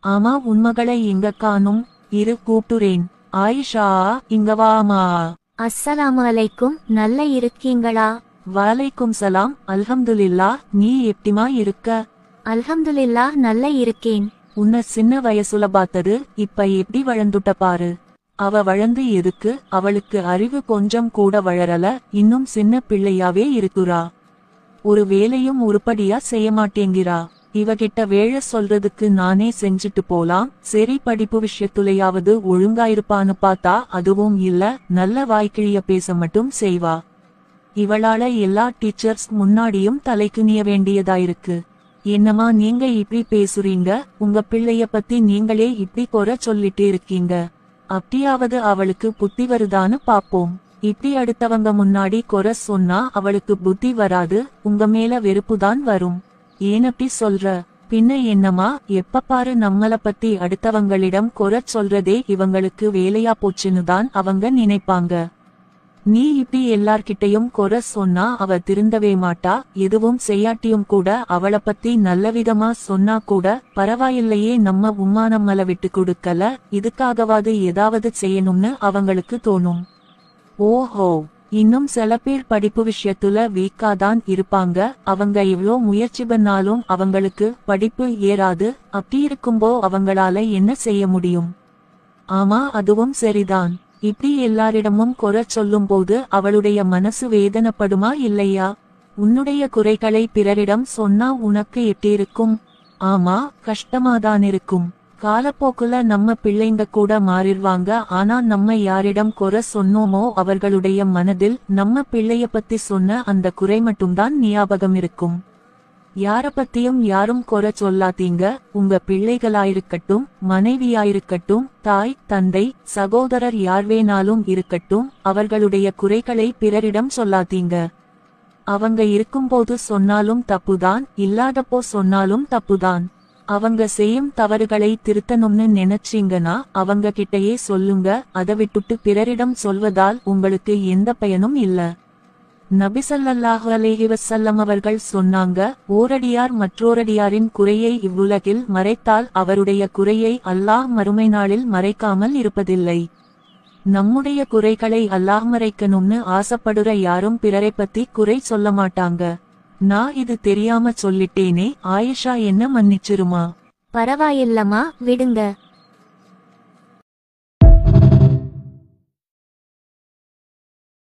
ஆமா உன்மகளை இங்க காணும், இரு கூப்பிட்டுறேன். ஆயிஷா இங்க வாமா. அஸ்ஸலாமு அலைக்கும், நல்ல இருக்கீங்களா? வலைக்கும் சலாம், அல்ஹம்துலில்லா. நீ எப்படிமா இருக்க? அல்ஹம்துலில்லாஹ் நல்ல இருக்கேன். உன்னை சின்ன வயசுல பார்த்தது இப்ப எப்படி வளர்ந்துட்ட பாரு. அவ வளர்ந்து எதுக்கு? அவளுக்கு அறிவு கொஞ்சம் கூட வளரல, இன்னும் சின்ன பிள்ளையாவே இருக்குறா. ஒரு வேலையும் உருப்படியா செய்ய மாட்டேங்கிறா. இவகிட்ட வேலை சொல்றதுக்கு நானே செஞ்சுட்டு போலாம், சரி படிப்பு விஷயத்துலையாவது ஒழுங்காயிருப்பான்னு பார்த்தா அதுவும் இல்ல, நல்ல வாய்க்கிழிய பேச மட்டும் செய்வா. இவளால எல்லா டீச்சர்ஸ் முன்னாடியும் தலைக்குனிய வேண்டியதாயிருக்கு. என்னமா நீங்க இப்படி பேசுறீங்க? உங்க பிள்ளைய பத்தி நீங்களே இப்படி குறை சொல்லிட்டு இருக்கீங்க. அப்படியாவது அவளுக்கு புத்தி வருதான்னு பாப்போம். இப்படி அடுத்தவங்க முன்னாடி குறை சொன்னா அவளுக்கு புத்தி வராது, உங்க மேல வெறுப்புதான் வரும். ஏனப்படி சொல்ற? பின்ன என்னமா, எப்ப பாரு நம்மள பத்தி அடுத்தவங்களிடம் குறை சொல்றதே இவங்களுக்கு வேலையா போச்சுன்னு தான் அவங்க நினைப்பாங்க. நீ இப்படி எல்லார்கிட்டையும் குறை சொன்னா அவ திருந்தவே மாட்டா. எதுவும் செய்யாட்டியும் கூட அவளை பத்தி நல்லவிதமா சொன்னா கூட பரவாயில்லையே, நம்ம உம்மா நம்மள விட்டு கொடுக்கல, இதுக்காகவாது ஏதாவது செய்யணும்னு அவங்களுக்கு தோணும். ஓஹோ, இன்னும் சில பேர் படிப்பு விஷயத்துல வீக்காதான் இருப்பாங்க. அவங்க இவ்ளோ முயற்சி பண்ணாலும் அவங்களுக்கு படிப்பு ஏறாது. அப்படி இருக்கும்போ அவங்களால என்ன செய்ய முடியும்? ஆமா அதுவும் சரிதான். இப்படி எல்லாரிடமும் குறை சொல்லும் போது அவளுடைய மனசு வேதனைப்படுமா இல்லையா? உன்னுடைய குறைகளை பிறரிடம் சொன்னா உனக்கு எட்டிருக்கும். ஆமா, கஷ்டமாதான் இருக்கும். காலப்போக்குல நம்ம பிள்ளைங்க கூட மாறிடுவாங்க. ஆனா நம்ம யாரிடம் குறை சொன்னோமோ அவர்களுடைய மனதில் நம்ம பிள்ளைய பத்தி சொன்ன அந்த குறை மட்டும்தான் ஞாபகம் இருக்கும். யார பத்தியும் யாரும் குறை சொல்லாதீங்க. உங்க பிள்ளைகளாயிருக்கட்டும், மனைவியாயிருக்கட்டும், தாய் தந்தை சகோதரர் யார் வேணாலும் இருக்கட்டும், அவர்களுடைய குறைகளை பிறரிடம் சொல்லாதீங்க. அவங்க இருக்கும்போது சொன்னாலும் தப்புதான், இல்லாதப்போ சொன்னாலும் தப்புதான். அவங்க செய்யும் தவறுகளை திருத்தணும்னு நினைச்சீங்கன்னா அவங்க கிட்டயே சொல்லுங்க. அதை விட்டுட்டு பிறரிடம் சொல்வதால் உங்களுக்கு எந்த பயனும் இல்ல. நபி ஸல்லல்லாஹு அலைஹி வஸல்லம் அவர்கள் சொன்னாங்க, ஓரடியார் மற்றோரடியாரின் குறையை இவ்வுலகில் மறைத்தால் அவருடைய குறையை அல்லாஹ் மறுமை நாளில் மறைக்காமல் இருப்பதில்லை. நம்முடைய குறைகளை அல்லாஹ் மறைக்கணும்னு ஆசைப்படுற யாரும் பிறரை பத்தி குறை சொல்ல மாட்டாங்க. நான் இது தெரியாம சொல்லிட்டேனே, ஆயிஷா என்ன மன்னிச்சிருமா? பரவாயில்லமா, விடுங்க.